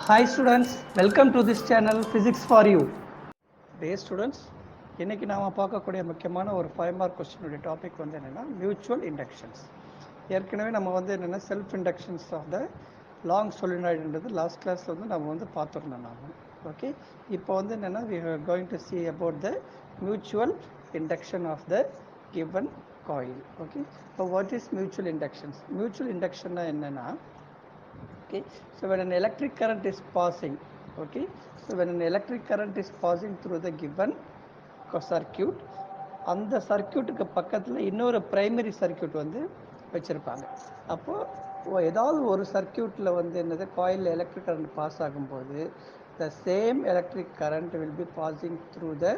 Hi students, welcome to this channel Physics for You. Dear students, இன்னைக்கு நாம பார்க்கக்கூடிய முக்கியமான ஒரு 5 மார்க் क्वेश्चन டாபிக் வந்து என்னன்னா மியூச்சுவல் இண்டக்ஷன்ஸ். ஏற்கனவே நம்ம வந்து என்னன்னா self inductions of the long solenoidன்றது லாஸ்ட் கிளாஸ்ல வந்து நம்ம வந்து பார்த்திருந்தோம் நாம. ஓகே, இப்போ வந்து என்னன்னா we are going to see about the mutual induction of the given coil. Okay, so what is mutual inductions? Mutual induction என்னன்னா okay, so when an electric current is passing, okay, so when an electric current is passing through the given circuit, அந்த சர்க்யூட்டுக்கு பக்கத்தில் இன்னொரு primary circuit வந்து வச்சுருப்பாங்க. அப்போது ஏதாவது ஒரு சர்க்யூட்டில் வந்து என்னது காயில் எலக்ட்ரிக் கரண்ட் பாஸ் ஆகும்போது the same electric current will be passing through the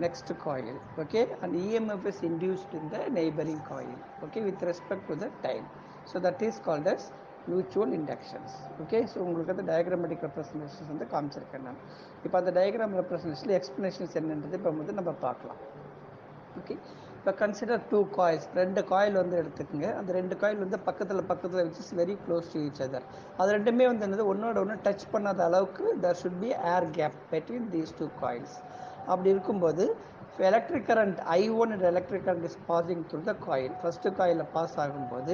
next coil, okay, and EMF is induced in the neighboring coil, okay, with respect to the time. So that is called as mutual inductions. Okay, so உங்களுக்கு அந்த diagrammatic representations வந்து காமிச்சிருக்கேன் நான். இப்போ அந்த diagram representation explanations என்னன்றது இப்போ வந்து நம்ம பார்க்கலாம். ஓகே, இப்போ கன்சிடர் டூ காயில்ஸ், ரெண்டு காயில் வந்து எடுத்துக்கோங்க. அந்த ரெண்டு காயில் வந்து பக்கத்தில் which is very close to each other. அது ரெண்டுமே வந்து என்னது ஒன்னோட ஒன்று டச் பண்ணாத அளவுக்கு there should be air gap between these two coils. அப்படி இருக்கும்போது electric current I1 and electric current is passing through the coil. First காயிலில் பாஸ் ஆகும்போது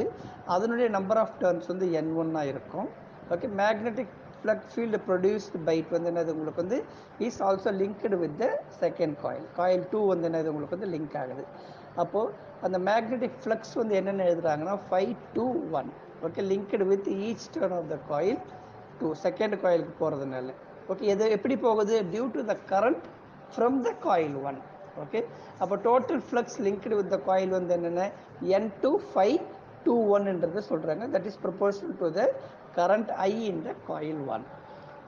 அதனுடைய நம்பர் ஆஃப் டர்ன்ஸ் வந்து N1 இருக்கும். Okay, magnetic flux field produced byte வந்து என்னது உங்களுக்கு வந்து is also linked with the second coil. Coil 2 வந்து என்னது உங்களுக்கு வந்து லிங்க் ஆகுது. அப்போது அந்த மேக்னெட்டிக் ஃப்ளக்ஸ் வந்து என்னென்ன எழுதுறாங்கன்னா 5-2-1. Okay, linked with each turn of the coil 2 second காயிலுக்கு போகிறதுனால. ஓகே, இது எப்படி போகுது? Due to the current from the coil 1. Okay, அப்போ total flux linked with the coil வந்து என்னென்ன N2-5-2-1 சொல்கிறாங்க. That is proportional to the current I in the coil 1.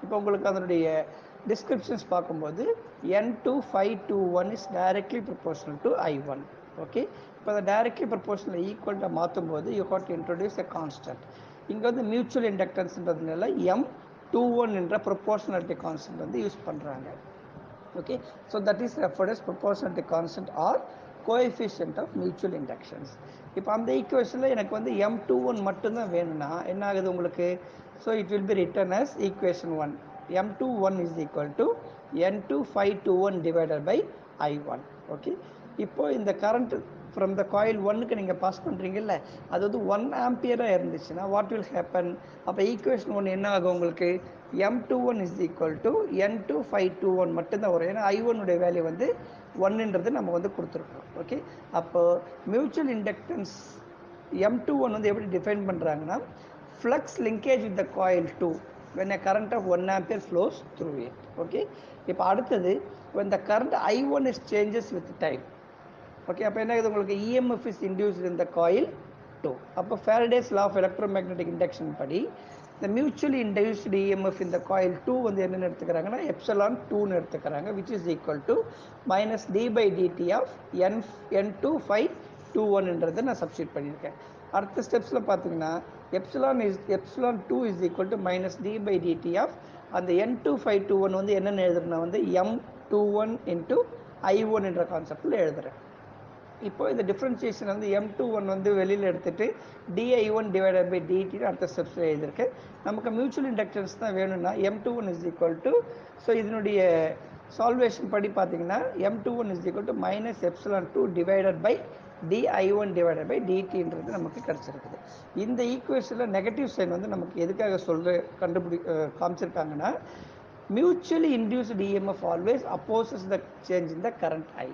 இப்போ உங்களுக்கு அதனுடைய டிஸ்கிரிப்ஷன்ஸ் பார்க்கும்போது N2-5-2-1 is directly proportional to I1. Okay, இப்போ அதை டைரக்ட்லி ப்ரொபோர்ஷனல் ஈக்குவல்ட்டாக மாற்றும் போது you hot to introduce a constant. இங்கே வந்து மியூச்சுவல் இண்டக்டன்ஸ்ன்றதுனால M21 என்ற ப்ரொபோர்ஷனாலிட்டி கான்ஸ்டன்ட் வந்து யூஸ் பண்ணுறாங்க. Okay, so that is referred as proportionality constant or coefficient of mutual inductions. இப்போ அந்த ஈக்குவேஷனில் எனக்கு வந்து M21 மட்டும்தான் வேணும்னா என்ன ஆகுது உங்களுக்கு? So it will be written as equation 1. M21 is equal to N2-5-2-1 divided by I1. Okay, இப்போ இந்த கரண்ட் ஃப்ரம் த காயில் 1க்கு நீங்கள் பாஸ் பண்ணுறீங்கல்ல, அது வந்து 1 ஆம்பியராக இருந்துச்சுன்னா வாட் வில் ஹேப்பன்? அப்போ ஈக்குவேஷன் 1 என்ன ஆகும் உங்களுக்கு? M21 is equal to N2-5-2-1 மட்டும்தான் வரும். ஏன்னா I1 வேல்யூ வந்து 1ன்றது நம்ம வந்து கொடுத்துருக்கோம். ஓகே, அப்போ மியூச்சுவல் இண்டக்டன்ஸ் M21 வந்து எப்படி டிஃபைன் பண்ணுறாங்கன்னா flux linkage with the coil 2 when a current of 1 ampere flows through it. Okay, இப்போ அடுத்தது when the current I1 is changes with time. Okay, அப்போ என்ன ஆகுது உங்களுக்கு? EMF is induced in the coil 2. அப்போ Faraday's law of electromagnetic induction படி the mutually induced EMF in the coil 2 வந்து என்னென்னு எடுத்துக்கிறாங்கன்னா ε2ன்னு எடுத்துக்கிறாங்க, which is equal to minus d by dt of N2-5-2-1 நான் சப்ஸ்டியூட் பண்ணியிருக்கேன். அடுத்த ஸ்டெப்ஸில் பார்த்தீங்கன்னா ε2 is equal to minus d by dt of அந்த N2-5-2-1 வந்து என்னென்னு எழுதுறேன்னா வந்து M21 into I1 என்ற கான்செப்டில் எழுதுகிறேன். இப்போ இந்த டிஃப்ரென்சியேஷன் வந்து M21 வந்து வெளியில் எடுத்துகிட்டு dI1 டிவைடட் பை dt அடுத்த ஸ்டெப்ஸில் எழுதியிருக்கேன். நமக்கு மியூச்சுவல் இண்டக்டன்ஸ் தான் வேணும்னா M21 is equal to, so இதனுடைய சால்வேஷன் படி பார்த்தீங்கன்னா M21 is equal to minus ε2 divided by dI1 divided by dtன்றது நமக்கு கிடச்சிருக்குது. இந்த ஈக்குவேஷனில் நெகட்டிவ் சைன் வந்து நமக்கு எதுக்காக காமிச்சிருக்காங்கன்னா mutually induced EMF always opposes the change in the current I.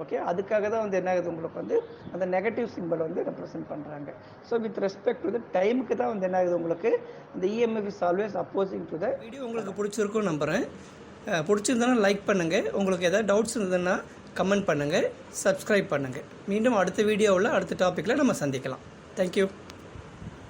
Okay, அதுக்காக தான் வந்து என்ன ஆகுது உங்களுக்கு வந்து அந்த நெகட்டிவ் சிம்பிள் வந்து ரெப்ரசென்ட் பண்ணுறாங்க. So with respect to the டைமுக்கு தான் வந்து என்ன ஆகுது உங்களுக்கு இந்த EMF is always opposing to the. Video உங்களுக்கு பிடிச்சிருக்கும் நம்புகிறேன். பிடிச்சிருந்தனா லைக் பண்ணுங்கள். உங்களுக்கு எதாவது டவுட்ஸ் இருந்ததுன்னா கமெண்ட் பண்ணுங்கள், சப்ஸ்கிரைப் பண்ணுங்கள். மீண்டும் அடுத்த வீடியோவில் அடுத்த டாப்பிக்கில் நம்ம சந்திக்கலாம். தேங்க்யூ.